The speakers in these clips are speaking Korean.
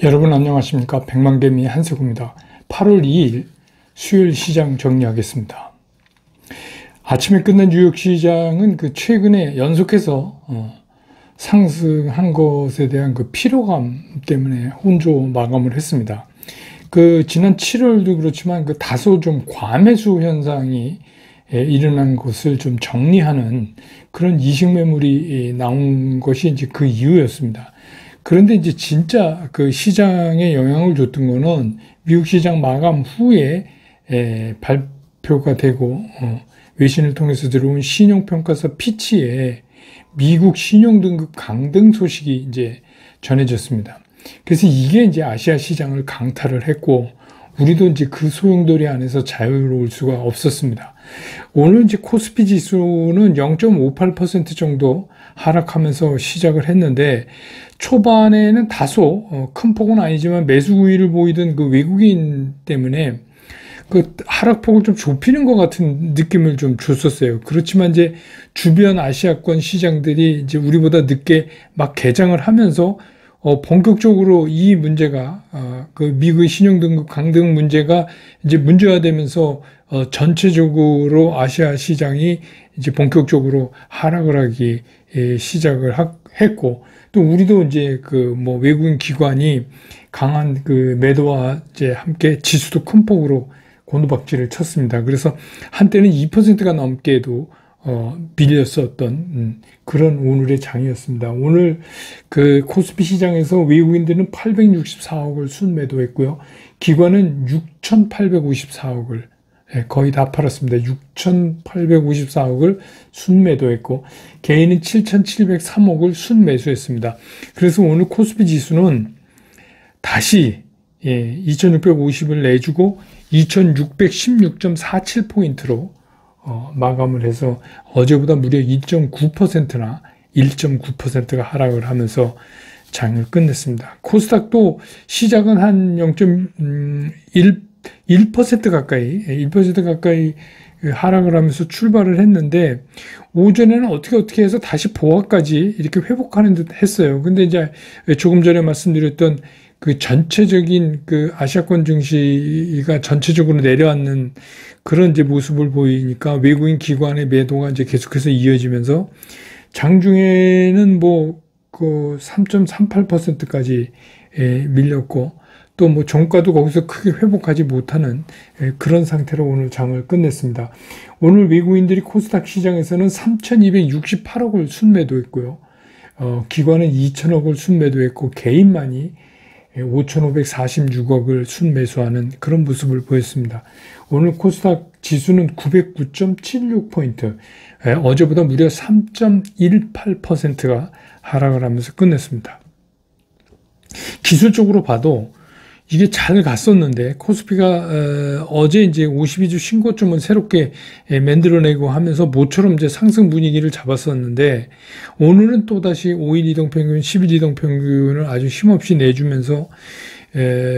여러분 안녕하십니까. 백만개미 한세구입니다. 8월 2일 수요일 시장 정리하겠습니다. 아침에 끝난 뉴욕 시장은 최근에 연속해서 상승한 것에 대한 피로감 때문에 혼조 마감을 했습니다. 지난 7월도 그렇지만 다소 좀 과매수 현상이 일어난 것을 좀 정리하는 그런 이식 매물이 나온 것이 이제 그 이유였습니다. 그런데 이제 진짜 시장에 영향을 줬던 거는 미국 시장 마감 후에 발표가 되고 외신을 통해서 들어온 신용평가사 피치에 미국 신용등급 강등 소식이 이제 전해졌습니다. 그래서 이게 이제 아시아 시장을 강타를 했고 우리도 이제 그 소용돌이 안에서 자유로울 수가 없었습니다. 오늘 이제 코스피 지수는 0.58% 정도 하락하면서 시작을 했는데 초반에는 다소 큰 폭은 아니지만 매수 우위를 보이던 외국인 때문에 하락폭을 좀 좁히는 것 같은 느낌을 좀 줬었어요. 그렇지만 이제 주변 아시아권 시장들이 이제 우리보다 늦게 막 개장을 하면서 본격적으로 이 문제가 미국의 신용등급 강등 문제가 이제 문제화되면서 전체적으로 아시아 시장이 이제 본격적으로 하락을 하기 시작을 했고 또 우리도 이제 외국인 기관이 강한 매도와 이제 함께 지수도 큰 폭으로 곤두박질을 쳤습니다. 그래서 한때는 2%가 넘게도 밀렸었던 그런 오늘의 장이었습니다. 오늘 코스피 시장에서 외국인들은 864억을 순매도했고요. 기관은 6,854억을 거의 다 팔았습니다. 6,854억을 순매도했고 개인은 7,703억을 순매수했습니다. 그래서 오늘 코스피 지수는 다시 2,650을 내주고 2,616.47포인트로 마감을 해서 어제보다 무려 2.9%나 1.9%가 하락을 하면서 장을 끝냈습니다. 코스닥도 시작은 한 0.1% 가까이 하락을 하면서 출발을 했는데 오전에는 어떻게 해서 다시 보합까지 이렇게 회복하는 듯 했어요. 근데 이제 조금 전에 말씀드렸던 전체적인 아시아권 증시가 전체적으로 내려앉는 그런 이제 모습을 보이니까 외국인 기관의 매도가 이제 계속해서 이어지면서 장중에는 3.38%까지 밀렸고 또 종가도 거기서 크게 회복하지 못하는 그런 상태로 오늘 장을 끝냈습니다. 오늘 외국인들이 코스닥 시장에서는 3,268억을 순매도했고요. 기관은 2,000억을 순매도했고 개인만이 5,546억을 순매수하는 그런 모습을 보였습니다. 오늘 코스닥 지수는 909.76포인트, 어제보다 무려 3.18%가 하락을 하면서 끝냈습니다. 기술적으로 봐도 이게 잘 갔었는데 코스피가 어제 이제 52주 신고점을 새롭게 만들어내고 하면서 모처럼 이제 상승 분위기를 잡았었는데 오늘은 또다시 5일 이동평균, 10일 이동평균을 아주 힘없이 내주면서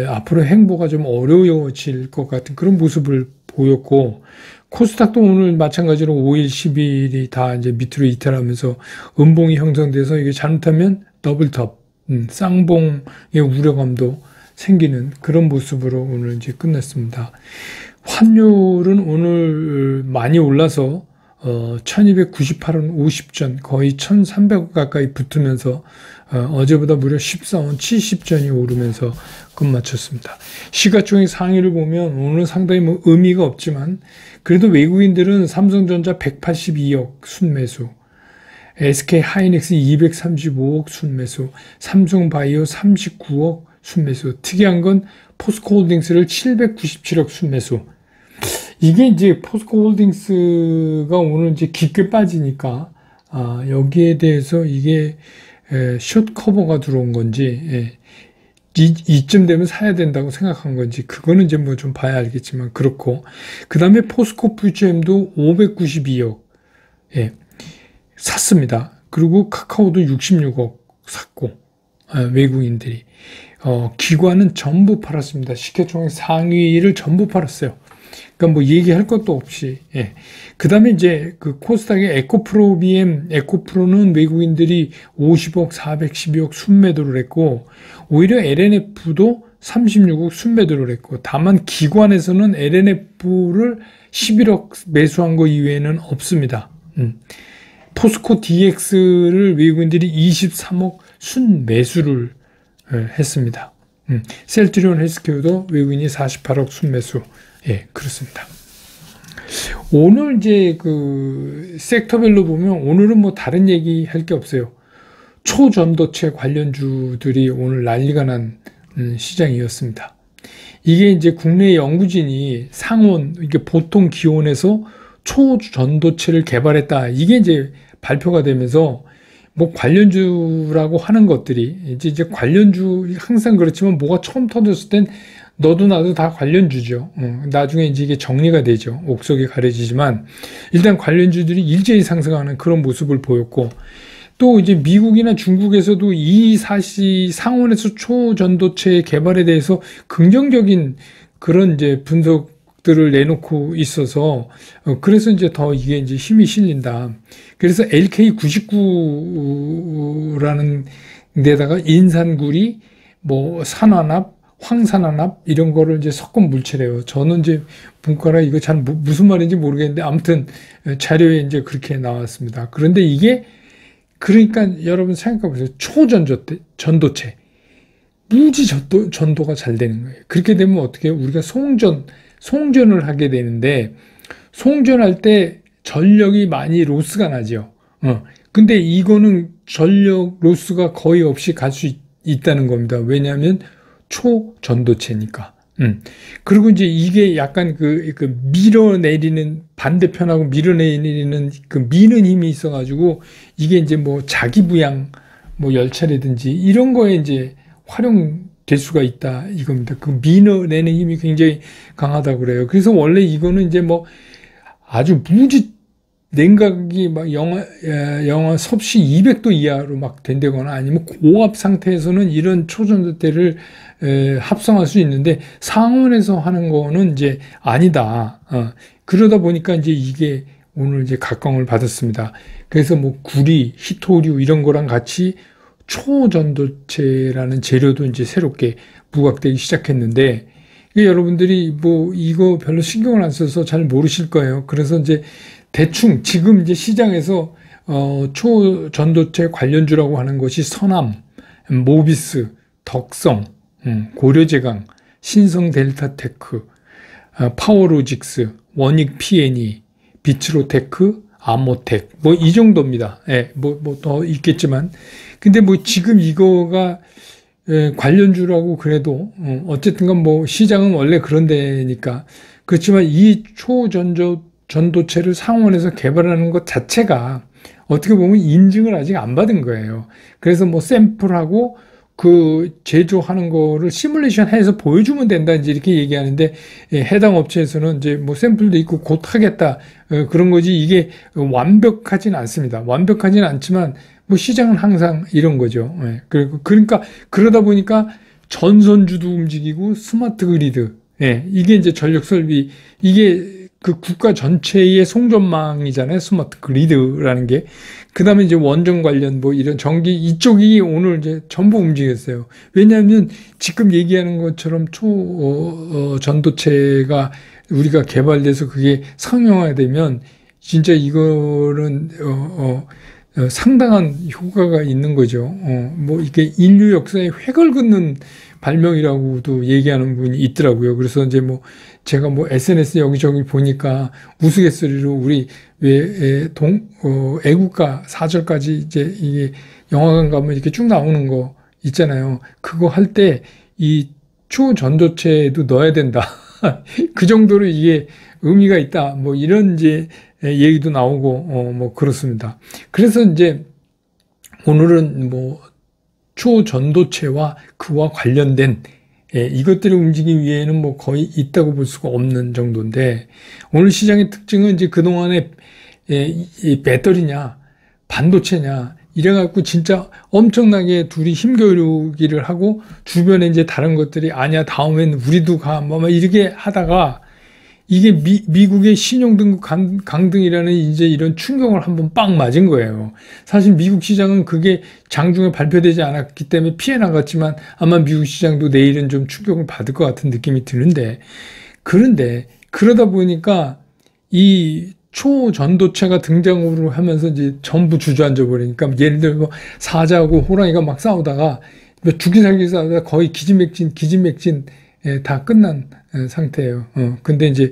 앞으로 행보가 좀 어려워질 것 같은 그런 모습을 보였고 코스닥도 오늘 마찬가지로 5일, 10일이 다 이제 밑으로 이탈하면서 음봉이 형성돼서 이게 잘못하면 더블톱, 쌍봉의 우려감도 생기는 그런 모습으로 오늘 이제 끝났습니다. 환율은 오늘 많이 올라서 1298원 50전 거의 1300원 가까이 붙으면서 어제보다 무려 14원 70전이 오르면서 끝마쳤습니다. 시가총액 상위를 보면 오늘 상당히 의미가 없지만 그래도 외국인들은 삼성전자 182억 순매수, SK 하이닉스 235억 순매수, 삼성바이오 39억 순매수, 특이한 건 포스코홀딩스를 797억 순매수. 이게 이제 포스코홀딩스가 오늘 이제 깊게 빠지니까 여기에 대해서 이게 숏 커버가 들어온 건지 이쯤 되면 사야 된다고 생각한 건지 그거는 이제 좀 봐야 알겠지만 그렇고 그 다음에 포스코 퓨처엠도 592억 샀습니다. 그리고 카카오도 66억 샀고 외국인들이 기관은 전부 팔았습니다. 시가총액 상위를 전부 팔았어요. 그러니까 얘기할 것도 없이. 그 다음에 이제 코스닥의 에코프로 BM, 에코프로는 외국인들이 50억, 412억 순매도를 했고, 오히려 LNF도 36억 순매도를 했고, 다만 기관에서는 LNF를 11억 매수한 거 이외에는 없습니다. 포스코 DX를 외국인들이 23억 순매수를 했습니다. 셀트리온 헬스케어도 외국인이 48억 순매수. 예, 그렇습니다. 오늘 이제 그 섹터별로 보면 오늘은 뭐 다른 얘기 할 게 없어요. 초전도체 관련주들이 오늘 난리가 난 시장이었습니다. 이게 이제 국내 연구진이 상온, 이게 보통 기온에서 초전도체를 개발했다. 이게 이제 발표가 되면서 뭐 관련주라고 하는 것들이 이제 관련주 항상 그렇지만 뭐가 처음 터졌을 땐 너도 나도 다 관련주죠. 나중에 이제 이게 정리가 되죠. 옥석이 가려지지만 일단 관련주들이 일제히 상승하는 그런 모습을 보였고, 또 이제 미국이나 중국에서도 이 상온에서 초전도체 개발에 대해서 긍정적인 그런 이제 분석들을 내놓고 있어서 그래서 이제 더 이게 이제 힘이 실린다. 그래서 LK99라는 데다가 인산구리, 뭐 산화납, 황산화납 이런 거를 이제 섞은 물체래요. 저는 이제 문과라 이거 잘 무슨 말인지 모르겠는데 아무튼 자료에 이제 그렇게 나왔습니다. 그런데 이게 그러니까 여러분 생각해 보세요. 초전도체 무지 전도가 잘 되는 거예요. 그렇게 되면 어떻게 해요? 우리가 송전을 하게 되는데 송전할 때 전력이 많이 로스가 나죠. 근데 이거는 전력 로스가 거의 없이 갈 수 있다는 겁니다. 왜냐하면 초전도체니까. 그리고 이제 이게 약간 그 밀어내리는, 반대편하고 밀어내리는 그 미는 힘이 있어가지고 이게 이제 뭐 자기부양 뭐 열차라든지 이런 거에 이제 활용될 수가 있다 이겁니다. 그 밀어내는 힘이 굉장히 강하다고 그래요. 그래서 원래 이거는 이제 뭐 아주 무지 냉각이 막 영하 섭씨 200도 이하로 막 된다거나 아니면 고압 상태에서는 이런 초전도체를 합성할 수 있는데 상온에서 하는 거는 이제 아니다. 그러다 보니까 이제 이게 오늘 이제 각광을 받았습니다. 그래서 뭐 구리, 히토류 이런 거랑 같이 초전도체라는 재료도 이제 새롭게 부각되기 시작했는데, 여러분들이 뭐 이거 별로 신경을 안 써서 잘 모르실 거예요. 그래서 이제 대충 지금 이제 시장에서 초전도체 관련주라고 하는 것이 서남, 모비스, 덕성, 고려제강, 신성델타테크, 파워로직스, 원익 P&E, 비츠로테크, 아모텍 뭐 이 정도입니다. 예, 뭐 더 있겠지만 근데 뭐 지금 이거가 관련주라고 그래도 어쨌든간 뭐 시장은 원래 그런 데니까 그렇지만 이 초전도체를 상온에서 개발하는 것 자체가 어떻게 보면 인증을 아직 안 받은 거예요. 그래서 뭐 샘플하고 그 제조하는 거를 시뮬레이션 해서 보여주면 된다 이제 이렇게 얘기하는데, 해당 업체에서는 이제 뭐 샘플도 있고 곧 하겠다 그런 거지, 이게 완벽하진 않습니다. 완벽하진 않지만 뭐 시장은 항상 이런 거죠. 그러니까 그러다 보니까 전선주도 움직이고 스마트 그리드, 이게 이제 전력 설비, 이게 그 국가 전체의 송전망이잖아요. 스마트 그리드라는 게. 그 다음에 이제 원전 관련 뭐 이런 전기 이쪽이 오늘 이제 전부 움직였어요. 왜냐하면 지금 얘기하는 것처럼 전도체가 우리가 개발돼서 그게 상용화되면 진짜 이거는 상당한 효과가 있는 거죠. 뭐 이게 인류 역사에 획을 긋는 발명이라고도 얘기하는 분이 있더라고요. 그래서 이제 뭐 제가 뭐 SNS 여기저기 보니까 우스갯소리로 우리 왜 애국가 4절까지 이제 이게 영화관 가면 이렇게 쭉 나오는 거 있잖아요. 그거 할 때 이 초전도체도 넣어야 된다. 그 정도로 이게 의미가 있다. 뭐 이런 이제 얘기도 나오고 뭐 그렇습니다. 그래서 이제 오늘은 뭐 초전도체와 그와 관련된 이것들을 움직이기 위해는 뭐 거의 있다고 볼 수가 없는 정도인데, 오늘 시장의 특징은 이제 그동안에 이 배터리냐 반도체냐 이래갖고 진짜 엄청나게 둘이 힘겨루기를 하고 주변에 이제 다른 것들이 아니야 다음엔 우리도 가 뭐 이렇게 하다가 이게 미국의 신용등급 강등이라는 이제 이런 충격을 한번 빵 맞은 거예요. 사실 미국 시장은 그게 장중에 발표되지 않았기 때문에 피해 나갔지만 아마 미국 시장도 내일은 좀 충격을 받을 것 같은 느낌이 드는데, 그런데 그러다 보니까 이 초전도체가 등장을 하면서 이제 전부 주저앉아 버리니까, 예를 들어 사자하고 호랑이가 막 싸우다가 죽기 살기 싸우다가 거의 기진맥진 다 끝난 상태예요. 근데 이제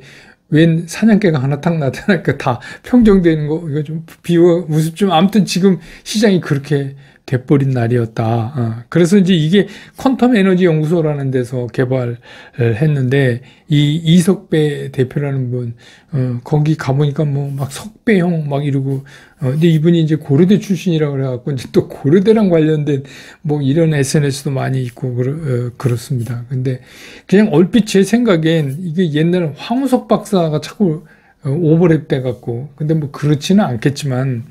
웬 사냥개가 하나 딱 나타나니까 다 평정되는 거, 이거 좀 비유 우습지만 아무튼 지금 시장이 그렇게 돼버린 날이었다. 그래서 이제 이게 퀀텀 에너지 연구소라는 데서 개발을 했는데, 이 이석배 대표라는 분, 거기 가보니까 뭐 막 석배형 막 이러고, 근데 이분이 이제 고려대 출신이라고 그래갖고, 이제 또 고려대랑 관련된 뭐 이런 SNS도 많이 있고, 그렇습니다. 근데 그냥 얼핏 제 생각엔 이게 옛날 황우석 박사가 자꾸 오버랩 돼갖고, 근데 뭐 그렇지는 않겠지만,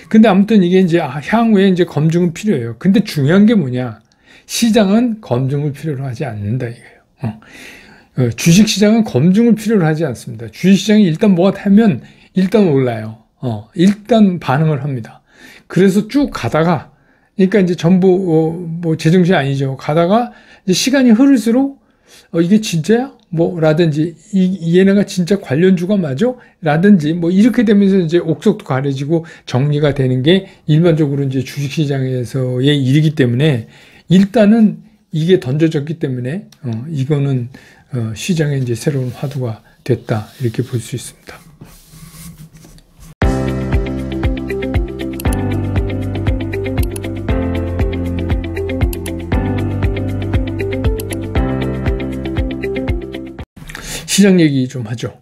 근데 아무튼 이게 이제 향후에 이제 검증은 필요해요. 근데 중요한 게 뭐냐? 시장은 검증을 필요로 하지 않는다 이거예요. 주식시장은 검증을 필요로 하지 않습니다. 주식시장이 일단 뭐가 타면 일단 올라요. 일단 반응을 합니다. 그래서 쭉 가다가, 그러니까 이제 전부 뭐 제정신 아니죠. 가다가 이제 시간이 흐를수록 이게 진짜야? 뭐 라든지 얘네가 진짜 관련주가 맞아? 라든지 뭐 이렇게 되면서 이제 옥석도 가려지고 정리가 되는 게 일반적으로 이제 주식시장에서의 일이기 때문에, 일단은 이게 던져졌기 때문에 이거는 시장에 이제 새로운 화두가 됐다 이렇게 볼 수 있습니다. 시장 얘기 좀 하죠.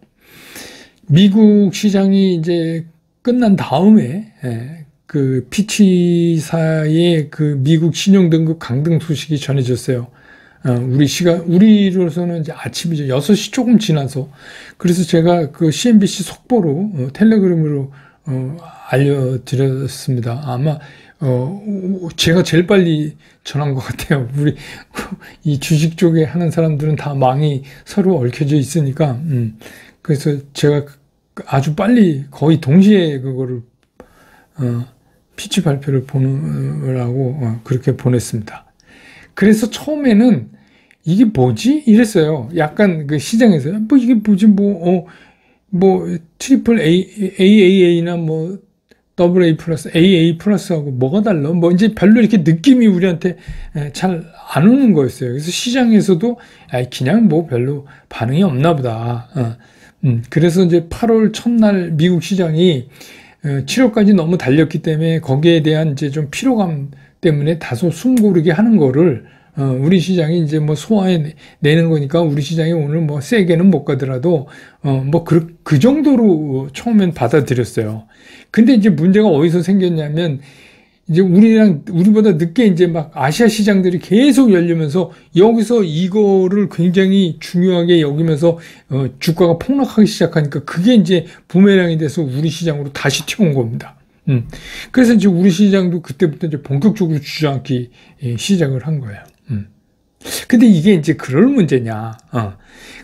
미국 시장이 이제 끝난 다음에 그 피치사의 그 미국 신용등급 강등 소식이 전해졌어요. 우리로서는 이제 아침이죠. 6시 조금 지나서. 그래서 제가 그 CNBC 속보로 텔레그램으로 알려드렸습니다. 아마 제가 제일 빨리 전한 것 같아요. 우리 이 주식 쪽에 하는 사람들은 다 망이 서로 얽혀져 있으니까, 그래서 제가 아주 빨리 거의 동시에 그거를 피치 발표를 보느라고 그렇게 보냈습니다. 그래서 처음에는 이게 뭐지? 이랬어요. 약간 그 시장에서 뭐 이게 뭐지? 뭐 트리플 AAA나 뭐 AA 플러스, AA 플러스하고 뭐가 달라? 뭐 이제 별로 이렇게 느낌이 우리한테 잘 안 오는 거였어요. 그래서 시장에서도 그냥 뭐 별로 반응이 없나 보다. 그래서 이제 8월 첫날 미국 시장이 7월까지 너무 달렸기 때문에 거기에 대한 이제 좀 피로감 때문에 다소 숨 고르게 하는 거를 우리 시장이 이제 뭐 소화해 내는 거니까 우리 시장이 오늘 뭐 세게는 못 가더라도 뭐 그 정도로 처음엔 받아들였어요. 근데 이제 문제가 어디서 생겼냐면, 이제 우리보다 늦게 이제 막 아시아 시장들이 계속 열리면서 여기서 이거를 굉장히 중요하게 여기면서 주가가 폭락하기 시작하니까 그게 이제 부메랑이 돼서 우리 시장으로 다시 튀어온 겁니다. 그래서 이제 우리 시장도 그때부터 이제 본격적으로 주저앉기 시작을 한 거예요. 근데 이게 이제 그럴 문제냐?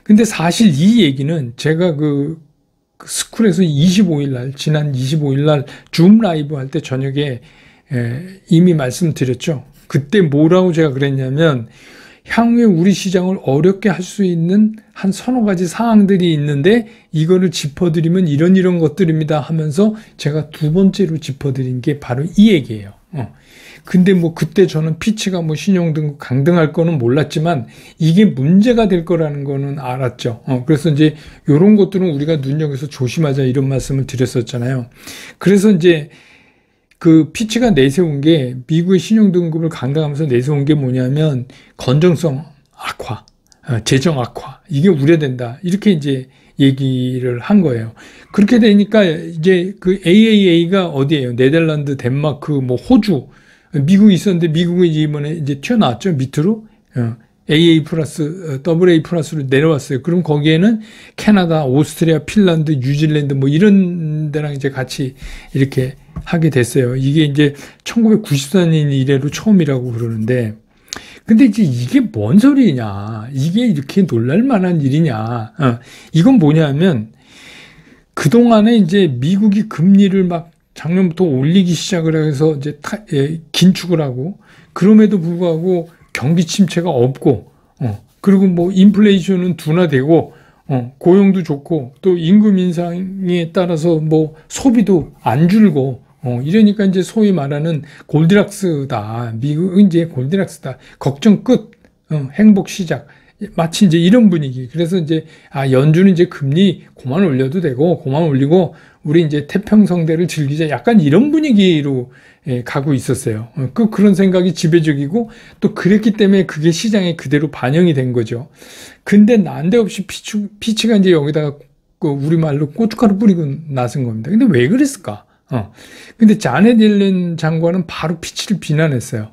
근데 사실 이 얘기는 제가 그 스쿨에서 25일 날, 지난 25일 날 줌 라이브 할 때 저녁에 이미 말씀드렸죠. 그때 뭐라고 제가 그랬냐면, 향후에 우리 시장을 어렵게 할 수 있는 한 서너 가지 사항들이 있는데 이거를 짚어드리면 이런 것들입니다 하면서 제가 두 번째로 짚어드린 게 바로 이 얘기예요. 근데 뭐 그때 저는 피치가 뭐 신용등급 강등할 거는 몰랐지만 이게 문제가 될 거라는 거는 알았죠. 그래서 이제 이런 것들은 우리가 눈여겨서 조심하자 이런 말씀을 드렸었잖아요. 그래서 이제 그 피치가 내세운 게, 미국의 신용등급을 강등하면서 내세운 게 뭐냐면 건전성 악화, 재정 악화, 이게 우려된다. 이렇게 이제 얘기를 한 거예요. 그렇게 되니까 이제 그 AAA가 어디예요? 네덜란드, 덴마크, 뭐 호주, 미국이 있었는데 미국이 이번에 이제 튀어나왔죠. 밑으로. AA 플러스, AA 플러스로 내려왔어요. 그럼 거기에는 캐나다, 오스트리아, 핀란드, 뉴질랜드 뭐 이런 데랑 이제 같이 이렇게 하게 됐어요. 이게 이제 1994년 이래로 처음이라고 그러는데, 근데 이제 이게 뭔 소리냐? 이게 이렇게 놀랄 만한 일이냐? 이건 뭐냐면, 그동안에 이제 미국이 금리를 막 작년부터 올리기 시작을 해서 이제 긴축을 하고, 그럼에도 불구하고 경기 침체가 없고, 그리고 뭐 인플레이션은 둔화되고, 고용도 좋고, 또 임금 인상에 따라서 뭐 소비도 안 줄고, 이러니까 이제 소위 말하는 골디락스다. 미국은 이제 골디락스다. 걱정 끝, 행복 시작. 마치 이제 이런 분위기. 그래서 이제, 연준은 이제 금리 그만 올려도 되고, 그만 올리고, 우리 이제 태평성대를 즐기자. 약간 이런 분위기로 가고 있었어요. 그런 생각이 지배적이고, 또 그랬기 때문에 그게 시장에 그대로 반영이 된 거죠. 근데 난데없이 피치가 이제 여기다가 우리말로 고춧가루 뿌리고 나선 겁니다. 근데 왜 그랬을까? 근데 자넷 옐런 장관은 바로 피치를 비난했어요.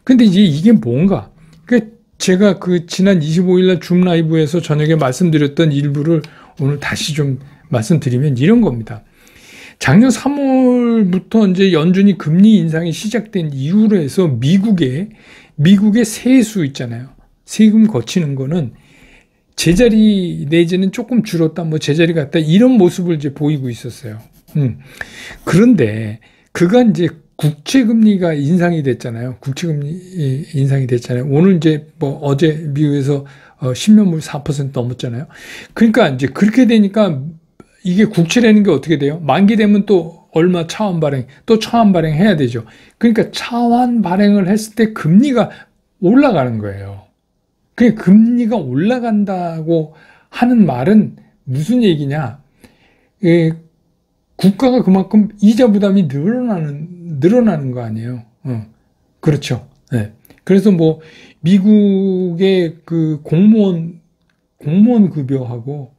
근데 이제 이게 뭔가? 제가 지난 25일 날 줌 라이브에서 저녁에 말씀드렸던 일부를 오늘 다시 좀 말씀드리면 이런 겁니다. 작년 3월부터 이제 연준이 금리 인상이 시작된 이후로 해서 미국의 세수 있잖아요. 세금 거치는 거는 제자리 내지는 조금 줄었다, 뭐 제자리 갔다 이런 모습을 이제 보이고 있었어요. 그런데 그가 이제 국채금리가 인상이 됐잖아요. 국채금리 인상이 됐잖아요. 오늘 이제 뭐 어제 미국에서 10년물 4% 넘었잖아요. 그러니까 이제 그렇게 되니까 이게 국채라는 게 어떻게 돼요? 만기 되면 또 얼마 차환 발행, 또 차환 발행 해야 되죠. 그러니까 차환 발행을 했을 때 금리가 올라가는 거예요. 그 금리가 올라간다고 하는 말은 무슨 얘기냐? 국가가 그만큼 이자 부담이 늘어나는 거 아니에요. 그렇죠. 네. 그래서 뭐 미국의 그 공무원 급여하고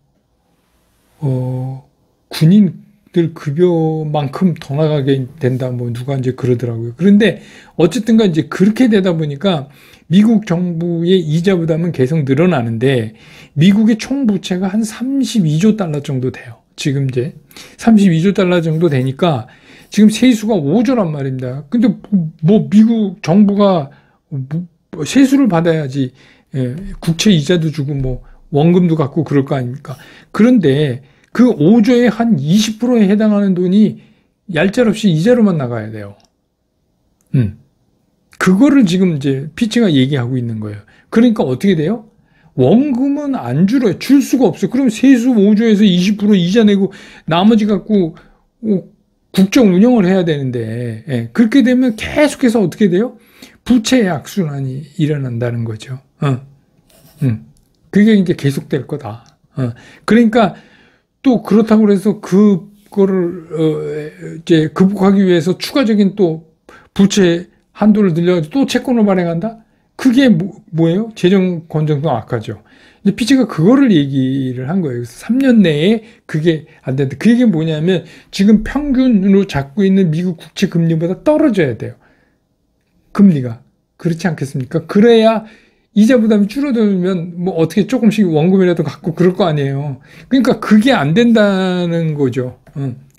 군인들 급여만큼 더 나가게 된다. 뭐 누가 이제 그러더라고요. 그런데 어쨌든가 이제 그렇게 되다 보니까 미국 정부의 이자 부담은 계속 늘어나는데 미국의 총 부채가 한 32조 달러 정도 돼요. 지금 이제 32조 달러 정도 되니까 지금 세수가 5조란 말입니다. 근데 뭐 미국 정부가 세수를 받아야지 국채 이자도 주고 뭐 원금도 갖고 그럴 거 아닙니까? 그런데 그 5조의 한 20%에 해당하는 돈이 얄짤없이 이자로만 나가야 돼요. 그거를 지금 이제 피치가 얘기하고 있는 거예요. 그러니까 어떻게 돼요? 원금은 안 줄어요. 줄 수가 없어요. 그럼 세수 5조에서 20% 이자 내고 나머지 갖고 국정 운영을 해야 되는데 그렇게 되면 계속해서 어떻게 돼요? 부채 악순환이 일어난다는 거죠. 그게 이제 계속될 거다. 그러니까 또 그렇다고 해서 그거를 이제 극복하기 위해서 추가적인 또 부채 한도를 늘려가지고 또 채권을 발행한다? 그게 뭐예요? 재정 건전성 악화죠. 이제 피치가 그거를 얘기를 한 거예요. 그래서 3년 내에 그게 안 된다. 그 얘기는 뭐냐면 지금 평균으로 잡고 있는 미국 국채 금리보다 떨어져야 돼요. 금리가. 그렇지 않겠습니까? 그래야 이자 부담이 줄어들면 뭐 어떻게 조금씩 원금이라도 갖고 그럴 거 아니에요. 그러니까 그게 안 된다는 거죠.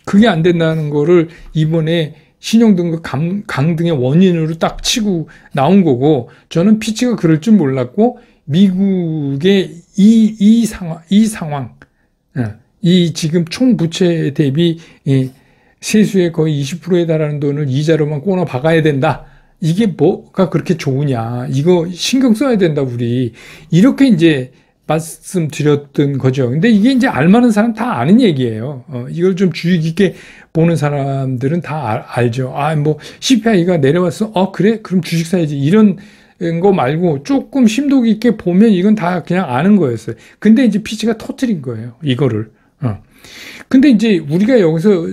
그게 안 된다는 거를 이번에 신용등급 강등의 원인으로 딱 치고 나온 거고, 저는 피치가 그럴 줄 몰랐고, 미국의 이 상황, 이 지금 총 부채 대비 세수의 거의 20%에 달하는 돈을 이자로만 꼬나 박아야 된다. 이게 뭐가 그렇게 좋으냐. 이거 신경 써야 된다, 우리. 이렇게 이제 말씀드렸던 거죠. 근데 이게 이제 알만한 사람 다 아는 얘기예요. 이걸 좀 주의 깊게 보는 사람들은 다 알죠. 뭐 CPI가 내려왔어. 그래? 그럼 주식 사야지. 이런 거 말고 조금 심도 깊게 보면 이건 다 그냥 아는 거였어요. 근데 이제 피치가 터뜨린 거예요. 이거를. 근데 이제 우리가 여기서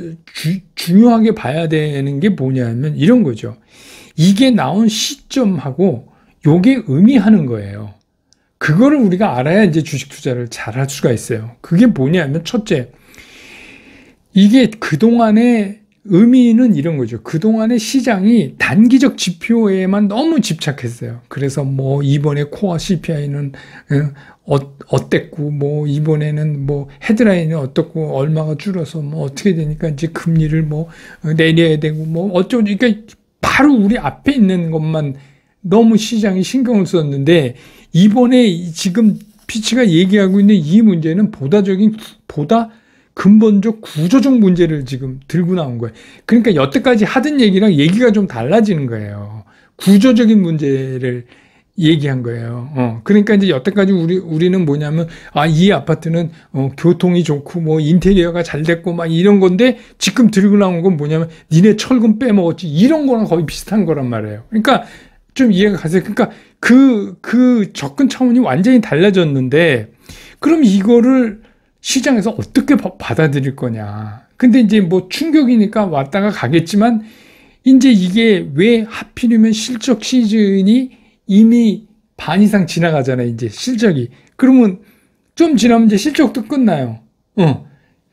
중요하게 봐야 되는 게 뭐냐면 이런 거죠. 이게 나온 시점하고 요게 의미하는 거예요. 그거를 우리가 알아야 이제 주식 투자를 잘 할 수가 있어요. 그게 뭐냐면 첫째, 이게 그동안의 의미는 이런 거죠. 그동안의 시장이 단기적 지표에만 너무 집착했어요. 그래서 뭐 이번에 코어 CPI는 어땠고, 뭐 이번에는 뭐 헤드라인은 어떻고, 얼마가 줄어서 뭐 어떻게 되니까 이제 금리를 뭐 내려야 되고 뭐 어쩌고, 그러니까 바로 우리 앞에 있는 것만 너무 시장이 신경을 썼는데 이번에 지금 피치가 얘기하고 있는 이 문제는 보다 근본적 구조적 문제를 지금 들고 나온 거예요. 그러니까 여태까지 하던 얘기랑 얘기가 좀 달라지는 거예요. 구조적인 문제를 얘기한 거예요. 그러니까 이제 여태까지 우리는 뭐냐면, 이 아파트는, 교통이 좋고, 뭐, 인테리어가 잘 됐고, 막 이런 건데, 지금 들고 나온 건 뭐냐면, 니네 철근 빼먹었지. 이런 거랑 거의 비슷한 거란 말이에요. 그러니까, 좀 이해가 가세요. 그러니까, 그 접근 차원이 완전히 달라졌는데, 그럼 이거를 시장에서 어떻게 받아들일 거냐. 근데 이제 뭐 충격이니까 왔다가 가겠지만, 이제 이게 왜 하필이면 실적 시즌이 이미 반 이상 지나가잖아요, 이제 실적이. 그러면 좀 지나면 이제 실적도 끝나요.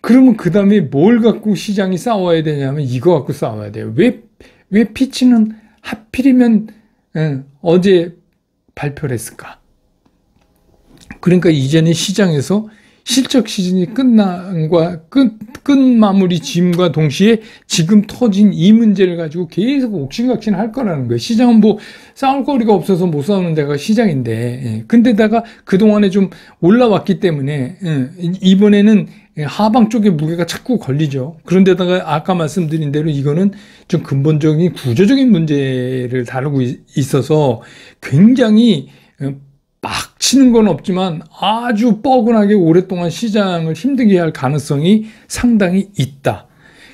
그러면 그 다음에 뭘 갖고 시장이 싸워야 되냐면 이거 갖고 싸워야 돼요. 왜 피치는 하필이면 어제 발표를 했을까? 그러니까 이제는 시장에서 실적 시즌이 끝 마무리 짐과 동시에 지금 터진 이 문제를 가지고 계속 옥신각신 할 거라는 거예요. 시장은 뭐 싸울 거리가 없어서 못 싸우는 데가 시장인데, 근데다가 그동안에 좀 올라왔기 때문에, 이번에는 하방 쪽에 무게가 자꾸 걸리죠. 그런데다가 아까 말씀드린 대로 이거는 좀 근본적인 구조적인 문제를 다루고 있어서 굉장히 막 치는 건 없지만 아주 뻐근하게 오랫동안 시장을 힘들게 할 가능성이 상당히 있다.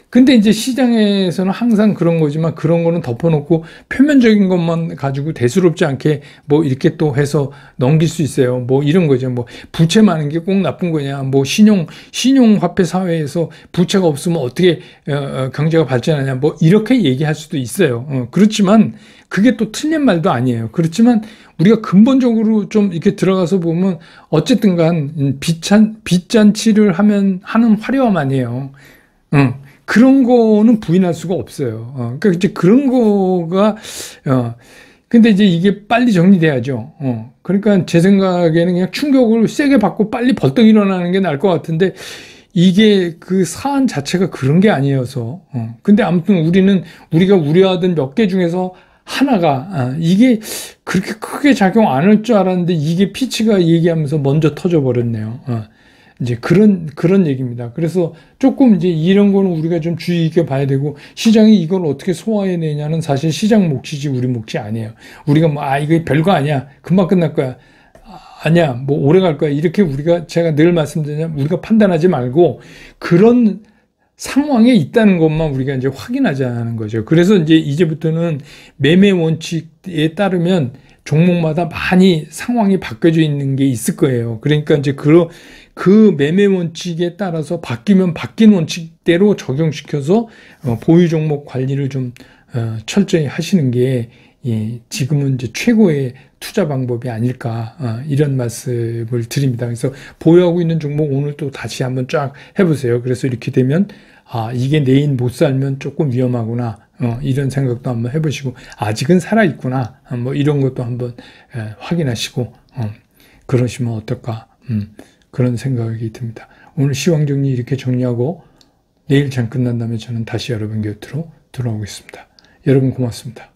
근데 이제 시장에서는 항상 그런 거지만 그런 거는 덮어놓고 표면적인 것만 가지고 대수롭지 않게 뭐 이렇게 또 해서 넘길 수 있어요. 뭐 이런 거죠. 뭐 부채 많은 게 꼭 나쁜 거냐. 뭐 신용화폐 사회에서 부채가 없으면 어떻게 경제가 발전하냐. 뭐 이렇게 얘기할 수도 있어요. 그렇지만 그게 또 틀린 말도 아니에요. 그렇지만 우리가 근본적으로 좀 이렇게 들어가서 보면 어쨌든 간 빚잔치를 하는 화려함 아니에요. 그런 거는 부인할 수가 없어요. 그러니까 이제 그런 거가, 근데 이제 이게 빨리 정리돼야죠. 그러니까 제 생각에는 그냥 충격을 세게 받고 빨리 벌떡 일어나는 게 나을 것 같은데, 이게 그 사안 자체가 그런 게 아니어서, 근데 아무튼 우리가 우려하던 몇 개 중에서 하나가, 이게 그렇게 크게 작용 안 할 줄 알았는데, 이게 피치가 얘기하면서 먼저 터져버렸네요. 이제 그런 얘기입니다. 그래서 조금 이제 이런 거는 우리가 좀 주의 있게 봐야 되고, 시장이 이걸 어떻게 소화해내냐는 사실 시장 몫이지 우리 몫이 아니에요. 우리가 뭐, 이거 별거 아니야. 금방 끝날 거야. 아니야. 뭐, 오래 갈 거야. 이렇게 제가 늘 말씀드리냐면, 우리가 판단하지 말고, 그런 상황에 있다는 것만 우리가 이제 확인하자는 거죠. 그래서 이제부터는 매매 원칙에 따르면 종목마다 많이 상황이 바뀌어져 있는 게 있을 거예요. 그러니까 이제 그 매매 원칙에 따라서 바뀌면 바뀐 원칙대로 적용시켜서 보유 종목 관리를 좀 철저히 하시는 게 지금은 이제 최고의 투자 방법이 아닐까 이런 말씀을 드립니다. 그래서 보유하고 있는 종목 오늘 또 다시 한번 쫙 해보세요. 그래서 이렇게 되면 이게 내일 못 살면 조금 위험하구나 이런 생각도 한번 해보시고 아직은 살아있구나 뭐 이런 것도 한번 확인하시고 그러시면 어떨까 그런 생각이 듭니다. 오늘 시황 정리 이렇게 정리하고 내일 장 끝난 다음에 저는 다시 여러분 곁으로 돌아오겠습니다. 여러분 고맙습니다.